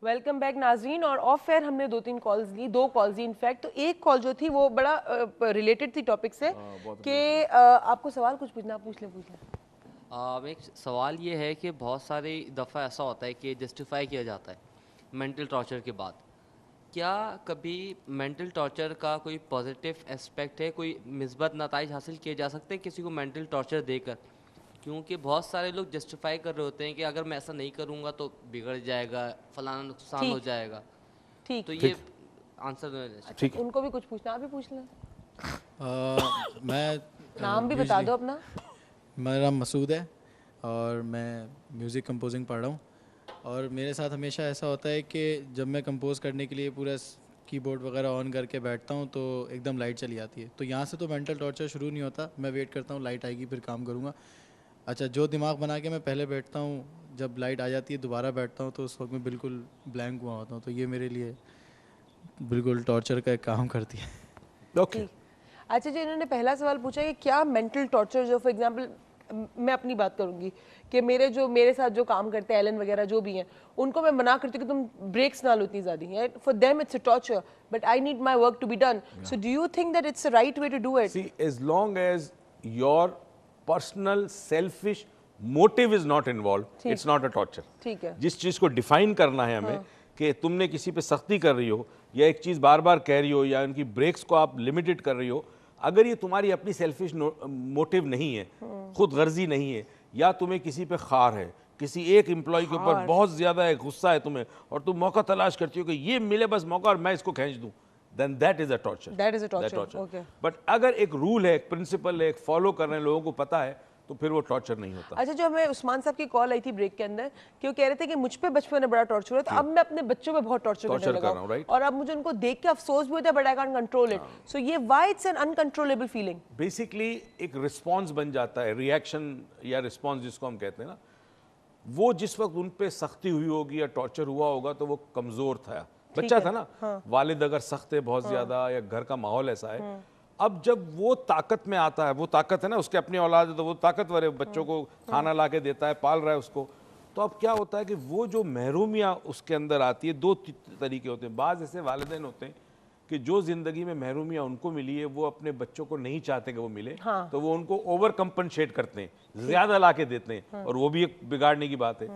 Welcome back ناظرین. اور of year ہم نے دو کالز لی انفیکٹ. تو ایک کال جو تھی وہ بڑا ریلیٹڈ تھی ٹاپک سے کہ آپ کو سوال کچھ پوچھنا, پوچھ لیں. ایک سوال یہ ہے کہ بہت ساری دفعہ ایسا ہوتا ہے کہ جسٹیفائی کیا جاتا ہے مینٹل ٹارچر کے بعد. کیا کبھی مینٹل ٹارچر کا کوئی پازیٹیو اسپیکٹ ہے, کوئی مثبت نتائج حاصل کیے جا سکتے ہیں کسی کو مینٹل ٹارچر دے کر؟ کیونکہ بہت سارے لوگ جسٹیفائی کر رہے ہوتے ہیں کہ اگر میں ایسا نہیں کروں گا تو بگڑ جائے گا, فلانا نقصان ہو جائے گا. تو یہ آنسر ان کو بھی کچھ پوچھنا, آپ بھی پوچھ لیں. میں نام بھی بتا دو اپنا. میرا نام مسعود ہے اور میں میوزک کمپوزنگ پڑھ رہا ہوں. اور میرے ساتھ ہمیشہ ایسا ہوتا ہے کہ جب میں کمپوز کرنے کے لیے پورا کی بورڈ وغیرہ آن کر کے بیٹھتا ہوں تو ایک دم لائٹ چلی جاتی ہے. تو یہاں سے تو مینٹل ٹارچر شروع نہیں ہوتا, میں ویٹ کرتا ہوں لائٹ آئے گی پھر کام کروں گا. اچھا, جو دماغ بنا کے میں پہلے بیٹھتا ہوں, جب لائٹ آ جاتی ہے دوبارہ بیٹھتا ہوں تو اس وقت میں بالکل بلینک ہوا ہوتا ہوں. تو یہ میرے لیے بالکل ٹارچر کا ایک کام کرتی ہے. اوکے. اچھا جی, انہوں نے پہلا سوال پوچھا کہ کیا مینٹل ٹارچر جو فار ایگزامپل میں اپنی بات کروں گی کہ میرے ساتھ جو کام کرتے ہیں ایلن وغیرہ جو بھی ہیں ان کو میں منع کرتی ہوں کہ تم بریکس نہ لو اتنی زیادہ. For them it's a torture but I need my work to be done. So do you think that it's a right way to do it? See, as long as your personal selfish motive is not involved, it's not a torture. ٹھیک ہے. جس چیز کو define کرنا ہے ہمیں کہ تم نے کسی پہ سختی کر رہی ہو یا ایک چیز بار بار کہہ رہی ہو یا ان کی بریکس کو آپ لمیٹڈ کر رہی ہو, اگر یہ تمہاری اپنی سیلفش موٹیو نہیں ہے, خود غرضی نہیں ہے, یا تمہیں کسی پہ خار ہے, کسی ایک امپلائی کے اوپر بہت زیادہ ایک غصہ ہے تمہیں اور تم موقع تلاش کرتی ہو کہ یہ ملے بس موقع اور میں اس کو کھینچ دوں, then that is a torture. That is a torture. Okay. But اگر ایک رول ہے, ایک پرنسپل ہے, ایک فالو کر رہے ہیں, لوگوں کو پتا ہے, تو پھر وہ ٹارچر نہیں ہوتا. اچھا, جو ہمیں عثمان صاحب کی کال آئی تھی بریک کے اندر کہ وہ کہہ رہے تھے کہ مجھ پہ بچپن میں بڑا ٹارچر ہوا تھا, اب میں اپنے بچوں پہ بہت ٹارچر کرنے لگا ہوں اور اب مجھے ان کو دیکھ کے افسوس بھی ہوتا ہے but I can't control it. So یہ why it's an uncontrollable feeling. Basically ایک رسپانس بن جاتا ہے, ریئیکشن یا رسپانس جس کو ہم کہتے ہیں نا, وہ جس وقت ان پہ سختی ہوئی ہوگی یا ٹارچر ہوا ہوگا تو وہ کمزور تھا, بچہ تھا نا, والد اگر سخت ہے بہت زیادہ یا گھر کا ماحول ایسا ہے. اب جب وہ طاقت میں آتا ہے, وہ طاقت ہے نا, اس کے اپنی اولاد ہے تو وہ طاقتور ہے, بچوں کو کھانا لا کے دیتا ہے, پال رہا ہے اس کو, تو اب کیا ہوتا ہے کہ وہ جو محرومیاں اس کے اندر آتی ہے, دو طریقے ہوتے ہیں. بعض ایسے والدین ہوتے ہیں کہ جو زندگی میں محرومیاں ان کو ملی ہے وہ اپنے بچوں کو نہیں چاہتے کہ وہ ملے, تو وہ ان کو اوور کمپنسیٹ کرتے ہیں, زیادہ لا کے دیتے ہیں, اور وہ بھی ایک بگاڑنے کی بات ہے.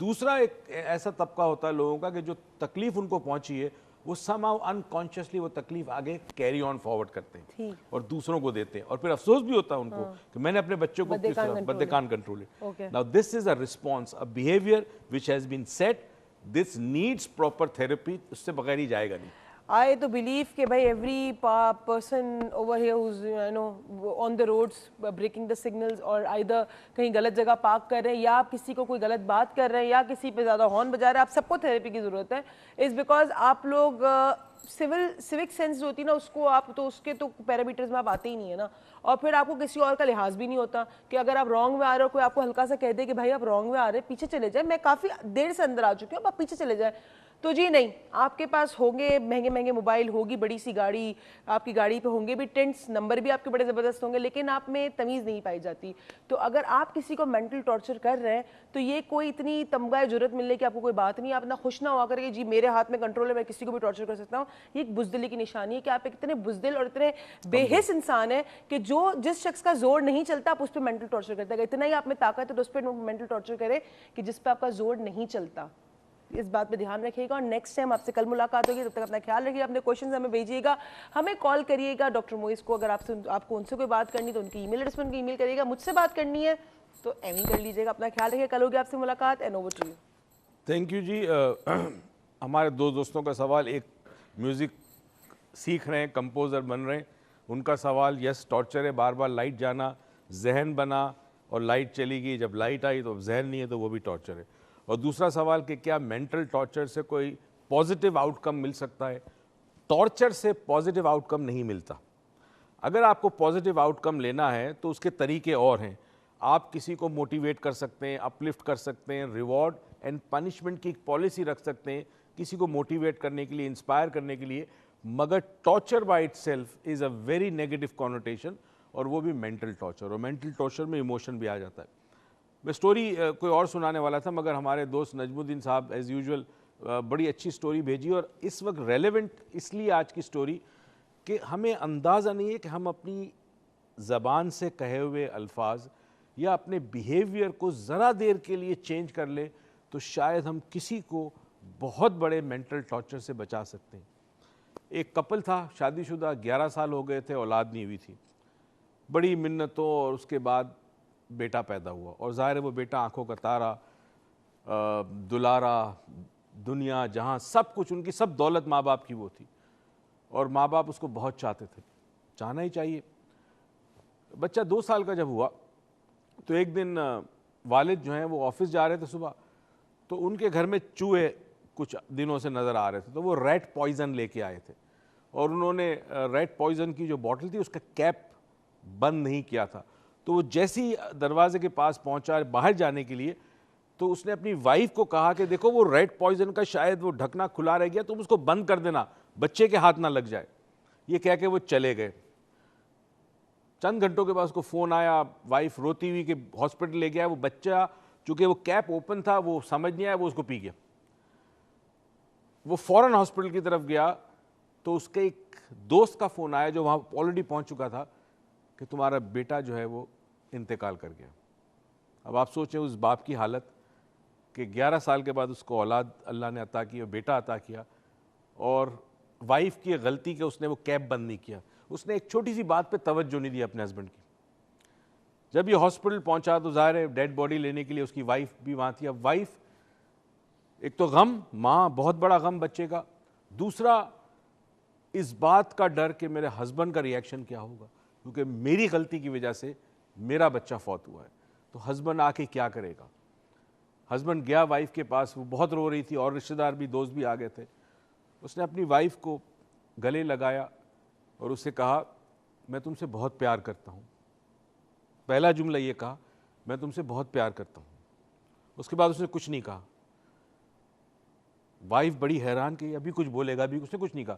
دوسرا ایک ایسا طبقہ ہوتا ہے لوگوں کا کہ جو تکلیف ان کو پہنچی ہے وہ somehow unconsciously وہ تکلیف آگے کیری آن فارورڈ کرتے ہیں اور دوسروں کو دیتے ہیں, اور پھر افسوس بھی ہوتا ہے ان کو کہ میں نے اپنے بچوں کو کس طرح, but they can't control it. Now this is a response, a behavior which has been set. This needs proper therapy. اس سے بغیر ہی جائے گا نہیں. I to believe کہ بھائی every person over here who's on the roads breaking the signals اور either کہیں غلط جگہ پارک کر رہے ہیں یا آپ کسی کو کوئی غلط بات کر رہے ہیں یا کسی پہ زیادہ ہارن بجا رہے ہیں, آپ سب کو تھیراپی کی ضرورت ہے. از بیکاز آپ لوگ سیوک سینس جو ہوتی ہے نا, اس کو آپ تو اس کے تو پیرامیٹرز میں آپ آتے ہی نہیں ہے نا, اور پھر آپ کو کسی اور کا لحاظ بھی نہیں ہوتا کہ اگر آپ رانگ میں آ رہے ہو, کوئی آپ کو ہلکا سا کہہ دے کہ بھائی آپ رانگ میں آ رہے ہیں, پیچھے چلے جائیں, میں کافی دیر سے اندر آ چکی ہوں, اب آپ پیچھے چلے جائیں. تو جی نہیں, آپ کے پاس ہوں گے مہنگے مہنگے موبائل, ہوگی بڑی سی گاڑی, آپ کی گاڑی پہ ہوں گے بھی ٹینٹس, نمبر بھی آپ کے بڑے زبردست ہوں گے, لیکن آپ میں تمیز نہیں پائی جاتی. تو اگر آپ کسی کو مینٹل ٹارچر کر رہے ہیں تو یہ کوئی اتنی تمغہ جرت ملنے کی آپ کو کوئی بات نہیں ہے. آپ اتنا خوش نہ ہوا کر کہ جی میرے ہاتھ میں کنٹرول ہے, میں کسی کو بھی ٹارچر کر سکتا ہوں. یہ ایک بزدلی کی نشانی ہے کہ آپ ایک اتنے بزدل اور اتنے بے حس انسان ہیں کہ جو جس شخص کا زور نہیں چلتا آپ اس پہ مینٹل ٹارچر کرتے ہیں. اتنا ہی آپ میں طاقت ہے تو اس پہ مینٹل ٹارچر کریں کہ جس پہ آپ کا زور نہیں چلتا. اس بات پہ دھیان رکھیے گا, اور نیکسٹ ٹائم آپ سے کل ملاقات ہوگی. تب تک اپنا خیال رکھیے گا, اپنے کوشچنز ہمیں بھیجیے گا, ہمیں کال کریے گا. ڈاکٹر موئز کو اگر آپ کو ان سے کوئی بات کرنی تو ان کی ای میل ایڈریس پر ان کی ای میل کریے گا. مجھ سے بات کرنی ہے تو ایویں کر لیجیے گا. اپنا خیال رکھیے, کل ہوگی آپ سے ملاقات. And over to you. Thank you ji. ہمارے دو دوستوں کا سوال, ایک میوزک سیکھ رہے ہیں, کمپوزر بن رہے ہیں, ان کا سوال یس ٹارچر ہے, بار بار لائٹ جانا, ذہن بنا اور لائٹ چلی گئی, جب لائٹ آئی تو ذہن نہیں ہے تو وہ بھی ٹارچر ہے. اور دوسرا سوال کہ کیا مینٹل ٹارچر سے کوئی پازیٹیو آؤٹ کم مل سکتا ہے؟ ٹارچر سے پازیٹیو آؤٹ کم نہیں ملتا. اگر آپ کو پازیٹیو آؤٹ کم لینا ہے تو اس کے طریقے اور ہیں. آپ کسی کو موٹیویٹ کر سکتے ہیں, اپلفٹ کر سکتے ہیں, ریوارڈ اینڈ پنشمنٹ کی ایک پالیسی رکھ سکتے ہیں کسی کو موٹیویٹ کرنے کے لیے, انسپائر کرنے کے لیے, مگر torture by it self is a very negative connotation, اور وہ بھی مینٹل ٹارچر, اور مینٹل ٹارچر میں ایموشن بھی آ جاتا ہے. میں سٹوری کوئی اور سنانے والا تھا مگر ہمارے دوست نجم الدین صاحب ایز یوزول بڑی اچھی سٹوری بھیجی, اور اس وقت ریلیونٹ اس لیے آج کی سٹوری کہ ہمیں اندازہ نہیں ہے کہ ہم اپنی زبان سے کہے ہوئے الفاظ یا اپنے بیہیویئر کو ذرا دیر کے لیے چینج کر لیں تو شاید ہم کسی کو بہت بڑے مینٹل ٹارچر سے بچا سکتے ہیں. ایک کپل تھا, شادی شدہ, 11 سال ہو گئے تھے, اولاد نہیں ہوئی تھی. بڑی منتوں اور اس کے بعد بیٹا پیدا ہوا, اور ظاہر ہے وہ بیٹا آنکھوں کا تارا, دلارا, دنیا جہاں سب کچھ, ان کی سب دولت ماں باپ کی وہ تھی, اور ماں باپ اس کو بہت چاہتے تھے, چاہنا ہی چاہیے. بچہ 2 سال کا جب ہوا تو ایک دن والد جو ہیں وہ آفس جا رہے تھے صبح, تو ان کے گھر میں چوہے کچھ دنوں سے نظر آ رہے تھے, تو وہ ریٹ پوائزن لے کے آئے تھے, اور انہوں نے ریٹ پوائزن کی جو بوٹل تھی اس کا کیپ بند نہیں کیا تھا. تو وہ جیسی دروازے کے پاس پہنچا باہر جانے کے لیے, تو اس نے اپنی وائف کو کہا کہ دیکھو وہ ریٹ پوائزن کا شاید وہ ڈھکنا کھلا رہ گیا, تم اس کو بند کر دینا, بچے کے ہاتھ نہ لگ جائے. یہ کہہ کے وہ چلے گئے. چند گھنٹوں کے بعد اس کو فون آیا, وائف روتی ہوئی کہ ہاسپٹل لے گیا. وہ بچہ چونکہ وہ کیپ اوپن تھا وہ سمجھ نہیں آیا, وہ اس کو پی گیا. وہ فوراً ہاسپٹل کی طرف گیا تو اس کے ایک دوست کا فون آیا جو وہاں آلریڈی پہنچ چکا تھا کہ تمہارا بیٹا جو ہے وہ انتقال کر گیا. اب آپ سوچیں اس باپ کی حالت کہ 11 سال کے بعد اس کو اولاد اللہ نے عطا کی, بیٹا عطا کیا, اور وائف کی غلطی کہ اس نے وہ کیپ بند نہیں کیا. اس نے ایک چھوٹی سی بات پہ توجہ نہیں دی اپنے ہسبینڈ کی. جب یہ ہاسپٹل پہنچا تو ظاہر ہے ڈیڈ باڈی لینے کے لیے اس کی وائف بھی وہاں تھی. اب وائف ایک تو غم, ماں بہت بڑا غم بچے کا, دوسرا اس بات کا ڈر کہ میرے ہسبینڈ کا ریئیکشن کیا ہوگا, کیونکہ میری غلطی کی وجہ سے میرا بچہ فوت ہوا ہے. تو ہسبینڈ آ کے کیا کرے گا. ہسبینڈ گیا وائف کے پاس, وہ بہت رو رہی تھی, اور رشتہ دار بھی, دوست بھی آ گئے تھے. اس نے اپنی وائف کو گلے لگایا اور اس سے کہا میں تم سے بہت پیار کرتا ہوں. پہلا جملہ یہ کہا, میں تم سے بہت پیار کرتا ہوں. اس کے بعد اس نے کچھ نہیں کہا. وائف بڑی حیران کہ ابھی کچھ بولے گا, ابھی اس نے کچھ نہیں کہا.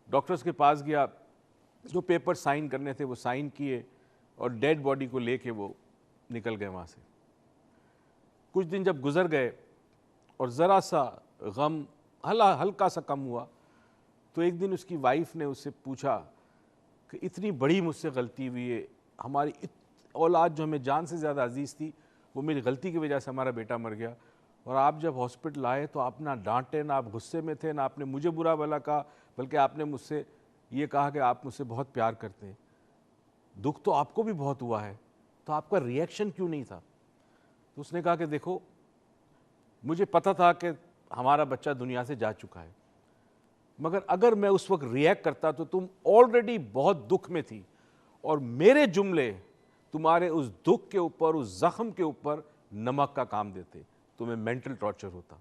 ڈاکٹرز کے پاس گیا, جو پیپر سائن کرنے تھے وہ سائن کیے, اور ڈیڈ باڈی کو لے کے وہ نکل گئے وہاں سے. کچھ دن جب گزر گئے اور ذرا سا غم ہلکا سا کم ہوا, تو ایک دن اس کی وائف نے اس سے پوچھا کہ اتنی بڑی مجھ سے غلطی ہوئی ہے, ہماری اولاد جو ہمیں جان سے زیادہ عزیز تھی وہ میری غلطی کی وجہ سے ہمارا بیٹا مر گیا, اور آپ جب ہاسپٹل آئے تو آپ نہ ڈانٹے, نہ آپ غصے میں تھے, نہ آپ نے مجھے برا بھلا کہا, بلکہ آپ نے مجھ سے یہ کہا کہ آپ مجھ سے بہت پیار کرتے ہیں. دکھ تو آپ کو بھی بہت ہوا ہے, تو آپ کا ریئیکشن کیوں نہیں تھا. تو اس نے کہا کہ دیکھو مجھے پتہ تھا کہ ہمارا بچہ دنیا سے جا چکا ہے, مگر اگر میں اس وقت ریئیکٹ کرتا تو تم آلریڈی بہت دکھ میں تھی, اور میرے جملے تمہارے اس دکھ کے اوپر, اس زخم کے اوپر نمک کا کام دیتے, تمہیں مینٹل ٹارچر ہوتا.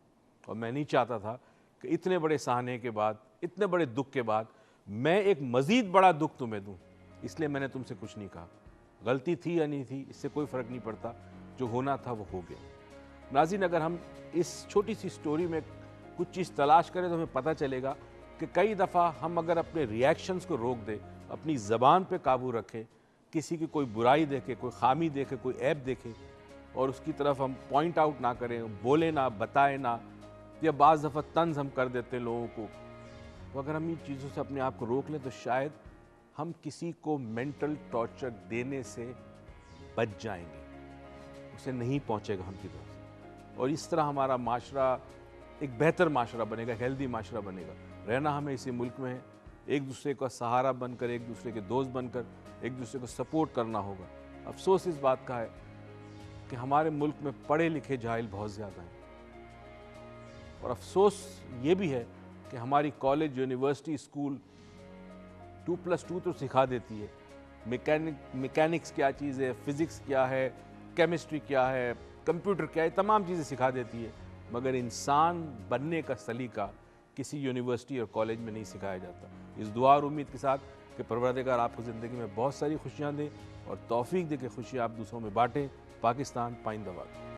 اور میں نہیں چاہتا تھا کہ اتنے بڑے سہانے کے بعد, اتنے بڑے دکھ کے بعد میں ایک مزید بڑا دکھ تمہیں دوں, اس لیے میں نے تم سے کچھ نہیں کہا. غلطی تھی یا نہیں تھی اس سے کوئی فرق نہیں پڑتا, جو ہونا تھا وہ ہو گیا. ناظرین, اگر ہم اس چھوٹی سی سٹوری میں کچھ چیز تلاش کریں تو ہمیں پتہ چلے گا کہ کئی دفعہ ہم اگر اپنے ریئیکشنز کو روک دیں, اپنی زبان پہ قابو رکھیں, کسی کی کوئی برائی دیکھے, کوئی خامی دیکھے, کوئی عیب دیکھے, اور اس کی طرف ہم پوائنٹ آؤٹ نہ کریں, بولیں نہ, بتائیں نہ, یا بعض دفعہ طنز ہم کر دیتے ہیں لوگوں کو, تو اگر ہم ان چیزوں سے اپنے آپ کو روک لیں تو شاید ہم کسی کو مینٹل ٹارچر دینے سے بچ جائیں گے, اسے نہیں پہنچے گا ہم کی طرف سے, اور اس طرح ہمارا معاشرہ ایک بہتر معاشرہ بنے گا, ہیلدی معاشرہ بنے گا. رہنا ہمیں اسی ملک میں ہے, ایک دوسرے کا سہارا بن کر, ایک دوسرے کے دوست بن کر, ایک دوسرے کو سپورٹ کرنا ہوگا. افسوس اس بات کا ہے کہ ہمارے ملک میں پڑھے لکھے جاہل بہت زیادہ ہیں, اور افسوس یہ بھی ہے کہ ہماری کالج, یونیورسٹی, اسکول 2+2 تو سکھا دیتی ہے, میکینکس کیا چیز ہے, فزکس کیا ہے, کیمسٹری کیا ہے, کمپیوٹر کیا ہے, تمام چیزیں سکھا دیتی ہے, مگر انسان بننے کا سلیقہ کسی یونیورسٹی اور کالج میں نہیں سکھایا جاتا. اس دعا اور امید کے ساتھ کہ پروردگار آپ کو زندگی میں بہت ساری خوشیاں دے اور توفیق دے کہ خوشیاں آپ دوسروں میں بانٹیں. پاکستان پائندہ باد.